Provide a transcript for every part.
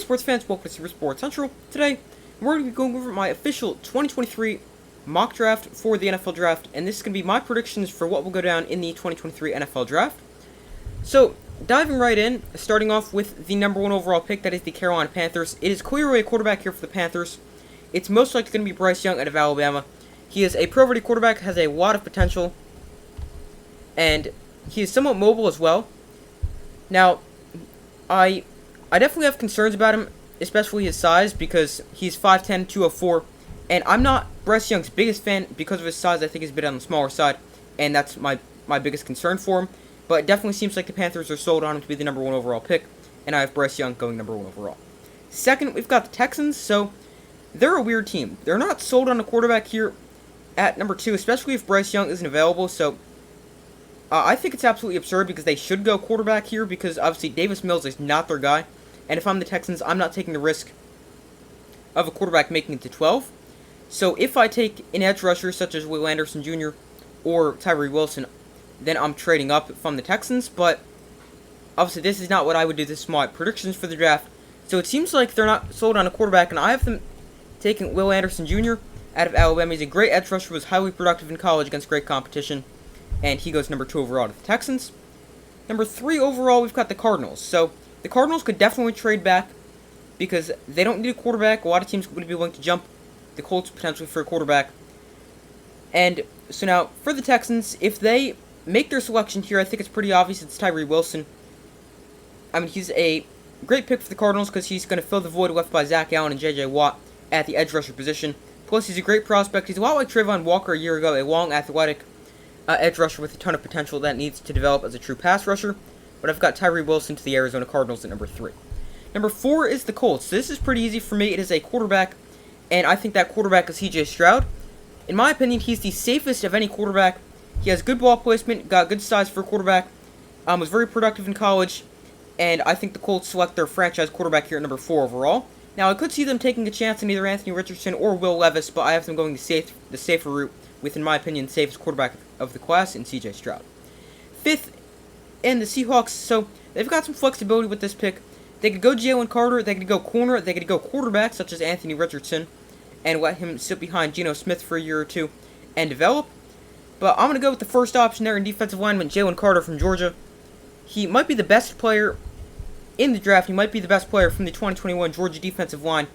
sports fans, welcome to Super Sports Central. Today, we're going to be going over my official 2023 mock draft for the NFL Draft, and this is going to be my predictions for what will go down in the 2023 NFL Draft. So, diving right in, starting off with the number 1 overall pick, that is the Carolina Panthers. It is clearly a quarterback here for the Panthers. It's most likely going to be Bryce Young out of Alabama. He is a pro-ready quarterback, has a lot of potential, and he is somewhat mobile as well. Now, I definitely have concerns about him, especially his size, because he's 5'10", 204, and I'm not Bryce Young's biggest fan because of his size. I think he's a bit on the smaller side, and that's my biggest concern for him. But it definitely seems like the Panthers are sold on him to be the number 1 overall pick, and I have Bryce Young going number 1 overall. Second, we've got the Texans, so they're a weird team. They're not sold on a quarterback here at number 2, especially if Bryce Young isn't available, so I think it's absolutely absurd because they should go quarterback here because obviously Davis Mills is not their guy. And if I'm the Texans, I'm not taking the risk of a quarterback making it to 12. So if I take an edge rusher such as Will Anderson Jr. or Tyree Wilson, then I'm trading up from the Texans. But obviously this is not what I would do. This is my predictions for the draft. So it seems like they're not sold on a quarterback, and I have them taking Will Anderson Jr. out of Alabama. He's a great edge rusher, was highly productive in college against great competition. And he goes number 2 overall to the Texans. Number 3 overall, we've got the Cardinals. So the Cardinals could definitely trade back because they don't need a quarterback. A lot of teams would be willing to jump the Colts potentially for a quarterback. And so now, for the Texans, if they make their selection here, I think it's pretty obvious it's Tyree Wilson. I mean, he's a great pick for the Cardinals because he's going to fill the void left by Zach Allen and J.J. Watt at the edge rusher position. Plus, he's a great prospect. He's a lot like Trayvon Walker a year ago, a long, athletic edge rusher with a ton of potential that needs to develop as a true pass rusher. But I've got Tyree Wilson to the Arizona Cardinals at number 3. Number 4 is the Colts. So this is pretty easy for me. It is a quarterback, and I think that quarterback is C.J. Stroud. In my opinion, he's the safest of any quarterback. He has good ball placement, got good size for a quarterback, was very productive in college, and I think the Colts select their franchise quarterback here at number 4 overall. Now, I could see them taking a chance on either Anthony Richardson or Will Levis, but I have them going the safer route with, in my opinion, the safest quarterback of the class in C.J. Stroud. 5th, and the Seahawks, so they've got some flexibility with this pick. They could go Jalen Carter, they could go corner, they could go quarterback, such as Anthony Richardson, and let him sit behind Geno Smith for a year or two and develop. But I'm going to go with the first option there in defensive lineman, Jalen Carter from Georgia. He might be the best player in the draft. He might be the best player from the 2021 Georgia defensive line,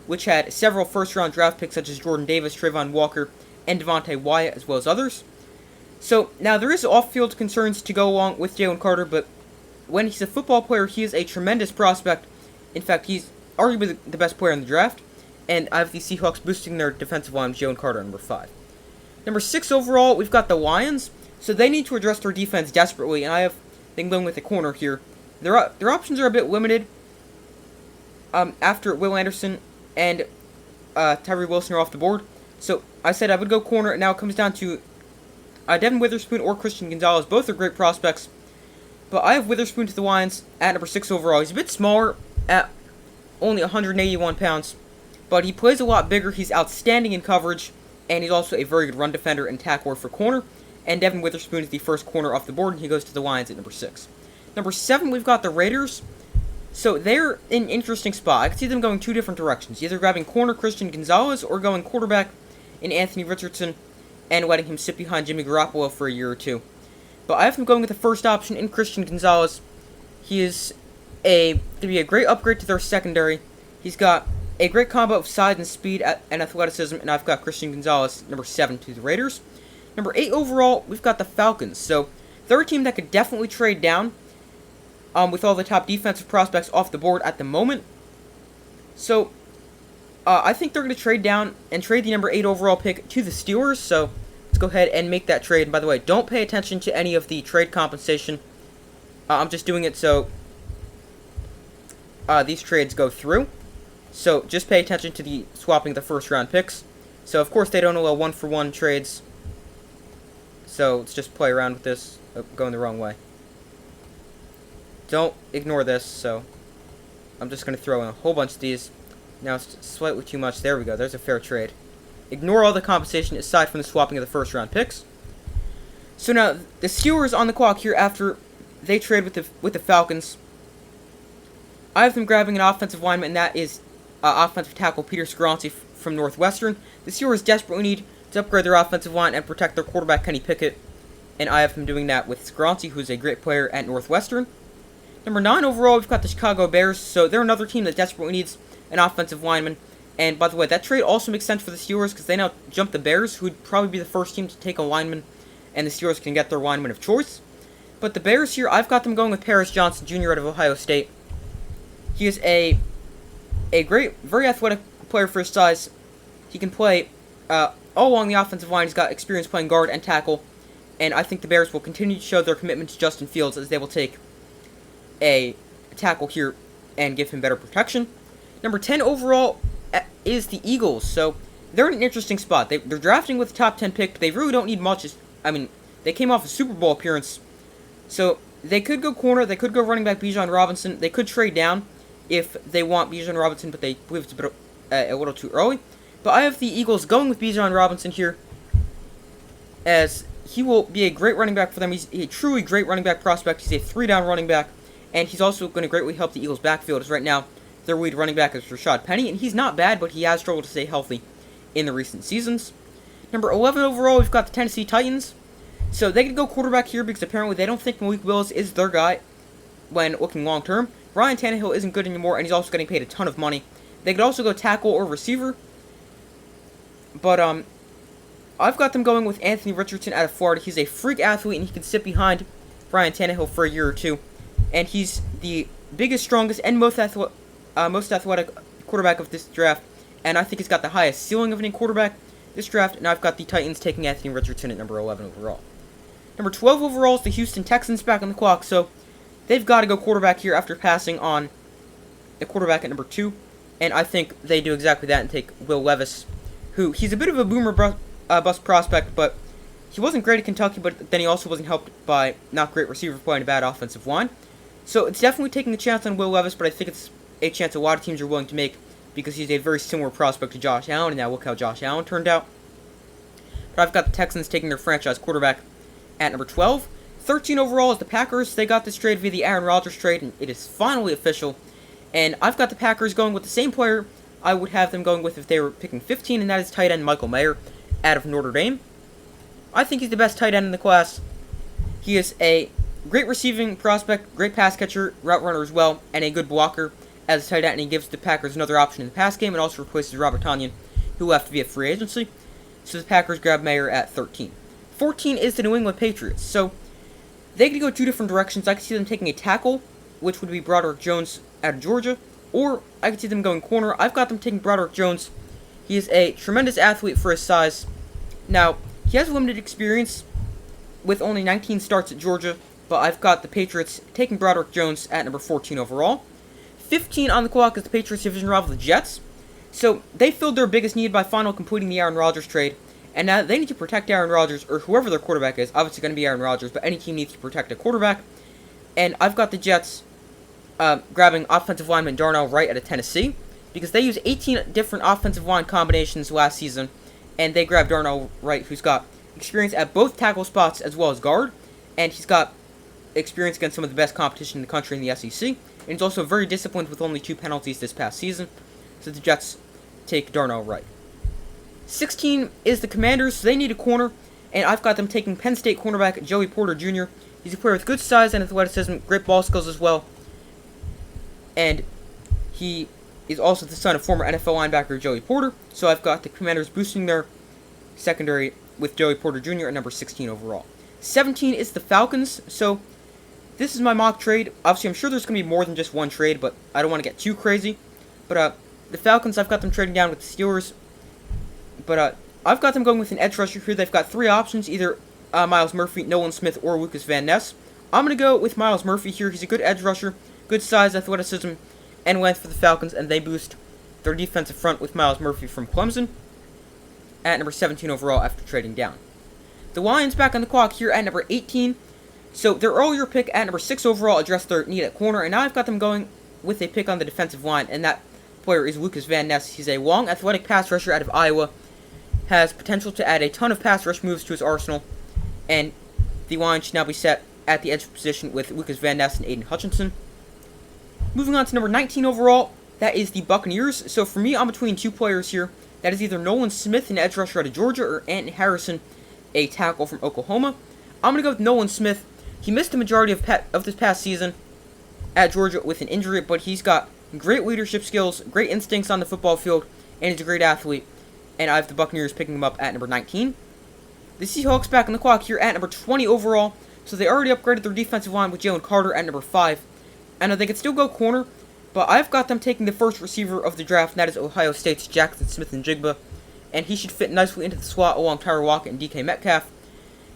which had several first-round draft picks such as Jordan Davis, Trayvon Walker, and Devontae Wyatt, as well as others. So, now there is off-field concerns to go along with Jalen Carter, but when he's a football player, he is a tremendous prospect. In fact, he's arguably the best player in the draft, and I have the Seahawks boosting their defensive line with Jalen Carter at number 5. Number 6 overall, we've got the Lions, so they need to address their defense desperately, and I have them going with the corner here. Their options are a bit limited after Will Anderson and Tyree Wilson are off the board. So I said I would go corner, and now it comes down to Devin Witherspoon or Christian Gonzalez. Both are great prospects, but I have Witherspoon to the Lions at number 6 overall. He's a bit smaller at only 181 pounds, but he plays a lot bigger. He's outstanding in coverage, and he's also a very good run defender and tackler for corner. And Devin Witherspoon is the first corner off the board, and he goes to the Lions at number 6. Number 7, we've got the Raiders. So they're in an interesting spot. I could see them going 2 different directions, either grabbing corner Christian Gonzalez or going quarterback in Anthony Richardson and letting him sit behind Jimmy Garoppolo for a year or two. But I have him going with the first option in Christian Gonzalez. He is going to be a great upgrade to their secondary. He's got a great combo of size and speed and athleticism, and I've got Christian Gonzalez, number 7, to the Raiders. Number 8 overall, we've got the Falcons. So they're a team that could definitely trade down with all the top defensive prospects off the board at the moment. So I think they're going to trade down and trade the number 8 overall pick to the Steelers. So let's go ahead and make that trade. And by the way, don't pay attention to any of the trade compensation. I'm just doing it so these trades go through. So just pay attention to the swapping the first round picks. So of course they don't allow 1-for-1 trades. So let's just play around with this. Oh, going the wrong way. Don't ignore this. So I'm just going to throw in a whole bunch of these. Now it's slightly too much. There we go. There's a fair trade. Ignore all the compensation aside from the swapping of the first round picks. So now the Steelers on the clock here after they trade with the Falcons. I have them grabbing an offensive lineman, and that is offensive tackle Peter Skoronski from Northwestern. The Steelers desperately need to upgrade their offensive line and protect their quarterback Kenny Pickett, and I have them doing that with Skoronski, who's a great player at Northwestern. Number 9 overall, we've got the Chicago Bears, so they're another team that desperately needs an offensive lineman. And by the way, that trade also makes sense for the Steelers because they now jump the Bears, who would probably be the first team to take a lineman, and the Steelers can get their lineman of choice. But the Bears here, I've got them going with Paris Johnson Jr. out of Ohio State. He is a great, very athletic player for his size. He can play all along the offensive line. He's got experience playing guard and tackle. And I think the Bears will continue to show their commitment to Justin Fields as they will take a tackle here and give him better protection. Number 10 overall is the Eagles. So they're in an interesting spot. They're drafting with the top 10 pick, but they really don't need much. They came off a Super Bowl appearance. So they could go corner, they could go running back Bijan Robinson, they could trade down if they want Bijan Robinson, but they believe it's a little too early. But I have the Eagles going with Bijan Robinson here, as he will be a great running back for them. He's a truly great running back prospect. He's a 3-down running back, and he's also going to greatly help the Eagles' backfield, as right now their lead running back is Rashad Penny, and he's not bad, but he has struggled to stay healthy in the recent seasons. Number 11 overall, we've got the Tennessee Titans. So they could go quarterback here because apparently they don't think Malik Willis is their guy when looking long term. Ryan Tannehill isn't good anymore, and he's also getting paid a ton of money. They could also go tackle or receiver. But I've got them going with Anthony Richardson out of Florida. He's a freak athlete, and he can sit behind Ryan Tannehill for a year or two. And he's the biggest, strongest, and most athletic quarterback of this draft. And I think he's got the highest ceiling of any quarterback this draft. And I've got the Titans taking Anthony Richardson at number 11 overall. Number 12 overall is the Houston Texans back on the clock, so they've got to go quarterback here after passing on the quarterback at number 2, and I think they do exactly that and take Will Levis, who, he's a bit of a boomer bust prospect, but he wasn't great at Kentucky, but then he also wasn't helped by not great receiver play and a bad offensive line. So it's definitely taking a chance on Will Levis, but I think it's a chance a lot of teams are willing to make because he's a very similar prospect to Josh Allen, and now look how Josh Allen turned out. But I've got the Texans taking their franchise quarterback at number 12. 13 overall is the Packers. They got this trade via the Aaron Rodgers trade, and it is finally official. And I've got the Packers going with the same player I would have them going with if they were picking 15, and that is tight end Michael Mayer out of Notre Dame. I think he's the best tight end in the class. He is a great receiving prospect, great pass catcher, route runner as well, and a good blocker as a tight end, and he gives the Packers another option in the pass game and also replaces Robert Tonyan, who left via free agency. So the Packers grab Mayer at 13. 14 is the New England Patriots. So they could go two different directions. I could see them taking a tackle, which would be Broderick Jones out of Georgia, or I could see them going corner. I've got them taking Broderick Jones. He is a tremendous athlete for his size. Now, he has limited experience with only 19 starts at Georgia, but I've got the Patriots taking Broderick Jones at number 14 overall. 15 on the clock is the Patriots division rival, the Jets. So they filled their biggest need by finally completing the Aaron Rodgers trade. And now they need to protect Aaron Rodgers, or whoever their quarterback is. Obviously going to be Aaron Rodgers, but any team needs to protect a quarterback. And I've got the Jets grabbing offensive lineman Darnell Wright out of Tennessee, because they used 18 different offensive line combinations last season, and they grabbed Darnell Wright, who's got experience at both tackle spots as well as guard, and he's got experience against some of the best competition in the country in the SEC, and he's also very disciplined with only 2 penalties this past season, so the Jets take Darnell Wright. 16 is the Commanders, so they need a corner, and I've got them taking Penn State cornerback Joey Porter Jr. He's a player with good size and athleticism, great ball skills as well, and he is also the son of former NFL linebacker Joey Porter, so I've got the Commanders boosting their secondary with Joey Porter Jr. at number 16 overall. 17 is the Falcons, so this is my mock trade. Obviously, I'm sure there's going to be more than just one trade, but I don't want to get too crazy. But the Falcons, I've got them trading down with the Steelers. But I've got them going with an edge rusher here. They've got 3 options, either Myles Murphy, Nolan Smith, or Lucas Van Ness. I'm going to go with Myles Murphy here. He's a good edge rusher, good size, athleticism, and length for the Falcons, and they boost their defensive front with Myles Murphy from Clemson at number 17 overall after trading down. The Lions back on the clock here at number 18. So their earlier pick at number 6 overall addressed their need at corner, and now I've got them going with a pick on the defensive line, and that player is Lucas Van Ness. He's a long, athletic pass rusher out of Iowa, has potential to add a ton of pass rush moves to his arsenal, and the Lions should now be set at the edge position with Lucas Van Ness and Aiden Hutchinson. Moving on to number 19 overall, that is the Buccaneers. So for me, I'm between two players here. That is either Nolan Smith, an edge rusher out of Georgia, or Anton Harrison, a tackle from Oklahoma. I'm going to go with Nolan Smith. He missed the majority of this past season at Georgia with an injury, but he's got great leadership skills, great instincts on the football field, and he's a great athlete. And I have the Buccaneers picking him up at number 19. The Seahawks back on the clock here at number 20 overall. So they already upgraded their defensive line with Jalen Carter at number 5. I know they could still go corner, but I've got them taking the first receiver of the draft, and that is Ohio State's Jackson Smith-Njigba. And he should fit nicely into the slot along Tyler Lockett and DK Metcalf.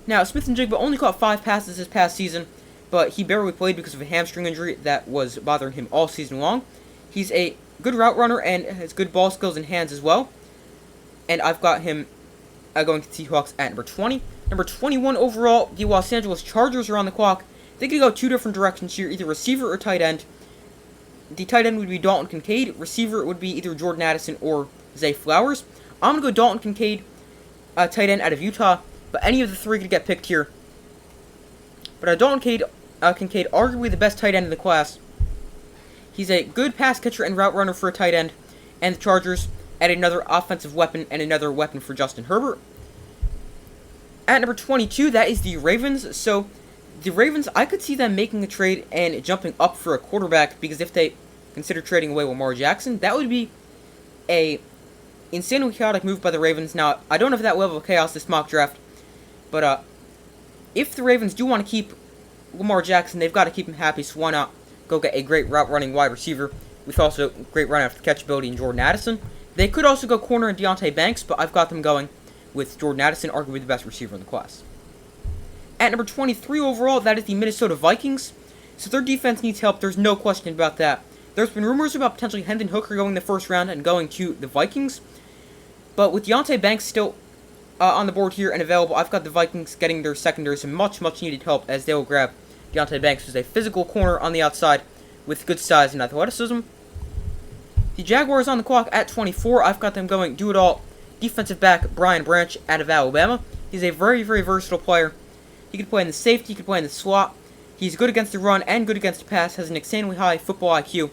Now, Smith-Njigba only caught 5 passes this past season, but he barely played because of a hamstring injury that was bothering him all season long. He's a good route runner and has good ball skills and hands as well. And I've got him going to Seahawks at number 20. Number 21 overall, the Los Angeles Chargers are on the clock. They could go two different directions here, either receiver or tight end. The tight end would be Dalton Kincaid. Receiver would be either Jordan Addison or Zay Flowers. I'm going to go Dalton Kincaid, tight end out of Utah. But any of the three could get picked here. But Dalton Kincaid, arguably the best tight end in the class. He's a good pass catcher and route runner for a tight end. And the Chargers add another offensive weapon and another weapon for Justin Herbert. At number 22, that is the Ravens. So, the Ravens, I could see them making a trade and jumping up for a quarterback, because if they consider trading away Lamar Jackson, that would be a insanely chaotic move by the Ravens. Now, I don't have that level of chaos this mock draft, but if the Ravens do want to keep Lamar Jackson, they've got to keep him happy, so why not go get a great route-running wide receiver with also great run-after-catch ability in Jordan Addison. They could also go corner in Deonte Banks, but I've got them going with Jordan Addison, arguably the best receiver in the class. At number 23 overall, that is the Minnesota Vikings. So their defense needs help, there's no question about that. There's been rumors about potentially Hendon Hooker going the first round and going to the Vikings. But with Deonte Banks still on the board here and available, I've got the Vikings getting their secondary some much needed help, as they will grab Deonte Banks, who's a physical corner on the outside with good size and athleticism. The Jaguars on the clock at 24. I've got them going do-it-all defensive back Brian Branch out of Alabama. He's a very versatile player. He can play in the safety, he can play in the slot. He's good against the run and good against the pass, has an insanely high football IQ,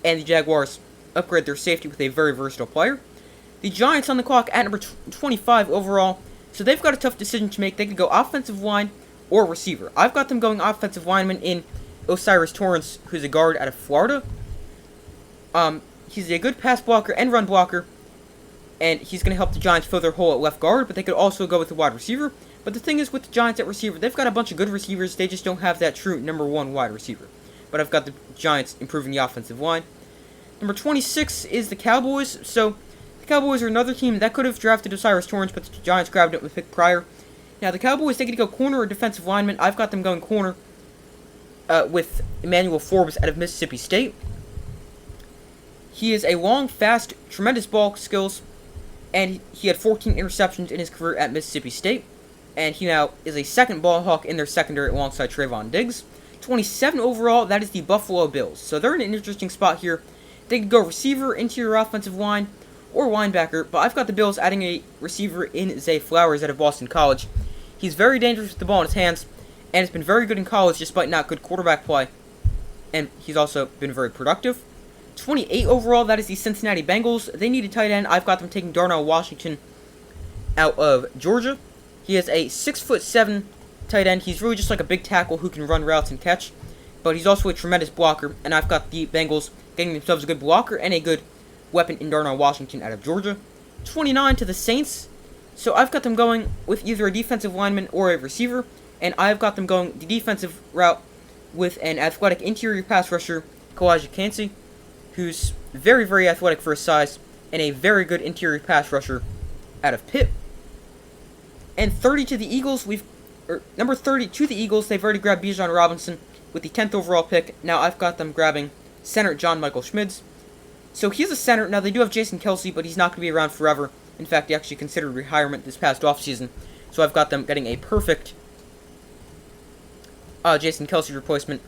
and the Jaguars upgrade their safety with a very versatile player. The Giants on the clock at number 25 overall, so they've got a tough decision to make. They could go offensive line or receiver. I've got them going offensive lineman in Osiris Torrance, who's a guard out of Florida. He's a good pass blocker and run blocker, and he's going to help the Giants fill their hole at left guard, but they could also go with the wide receiver. But the thing is with the Giants at receiver, they've got a bunch of good receivers, they just don't have that true number 1 wide receiver. But I've got the Giants improving the offensive line. Number 26 is the Cowboys. So the Cowboys are another team that could have drafted Osiris Torrance, but the Giants grabbed it with pick prior. Now the Cowboys, they could go corner or defensive lineman. I've got them going corner with Emmanuel Forbes out of Mississippi State. He is a long, fast, tremendous ball skills, and he had 14 interceptions in his career at Mississippi State. And he now is a second ball hawk in their secondary alongside Trayvon Diggs. 27 overall, that is the Buffalo Bills. So they're in an interesting spot here. They could go receiver, interior offensive line, or linebacker, but I've got the Bills adding a receiver in Zay Flowers out of Boston College. He's very dangerous with the ball in his hands, and has been very good in college despite not good quarterback play. And he's also been very productive. 28 overall, that is the Cincinnati Bengals. They need a tight end. I've got them taking Darnell Washington out of Georgia. He is a 6'7" tight end. He's really just like a big tackle who can run routes and catch. But he's also a tremendous blocker, and I've got the Bengals getting themselves a good blocker and a good weapon in Darnell Washington out of Georgia. 29 to the Saints. So I've got them going with either a defensive lineman or a receiver, and I've got them going the defensive route with an athletic interior pass rusher, Kalijah Kancey, who's very athletic for his size, and a very good interior pass rusher out of Pitt. And 30 to the Eagles, number 30 to the Eagles, they've already grabbed Bijan Robinson with the 10th overall pick. Now I've got them grabbing center John Michael Schmitz. So he's a center. Now they do have Jason Kelsey, but he's not going to be around forever. In fact, he actually considered retirement this past offseason. So I've got them getting a perfect Jason Kelsey replacement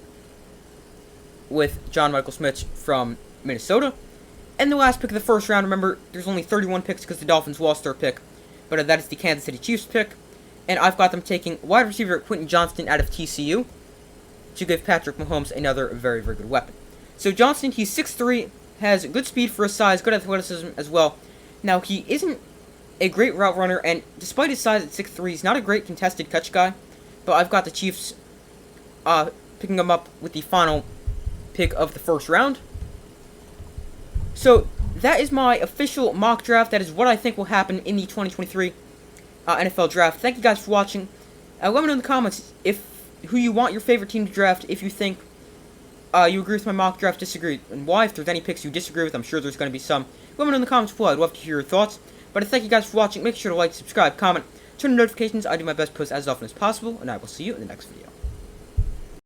with John Michael Schmitz from Minnesota. And the last pick of the first round, remember, there's only 31 picks because the Dolphins lost their pick. But that is the Kansas City Chiefs pick. And I've got them taking wide receiver Quentin Johnston out of TCU to give Patrick Mahomes another very good weapon. So Johnson, he's 6'3", has good speed for his size, good athleticism as well. Now, he isn't a great route runner, and despite his size at 6'3", he's not a great contested catch guy. But I've got the Chiefs picking him up with the final pick of the first round. So that is my official mock draft. That is what I think will happen in the 2023 NFL draft. Thank you guys for watching. Let me know in the comments who you want your favorite team to draft, if you think you agree with my mock draft, disagree, and why. If there's any picks you disagree with, I'm sure there's going to be some. Let me know in the comments below. I'd love to hear your thoughts. But I thank you guys for watching. Make sure to like, subscribe, comment, turn on notifications. I do my best to post as often as possible, and I will see you in the next video.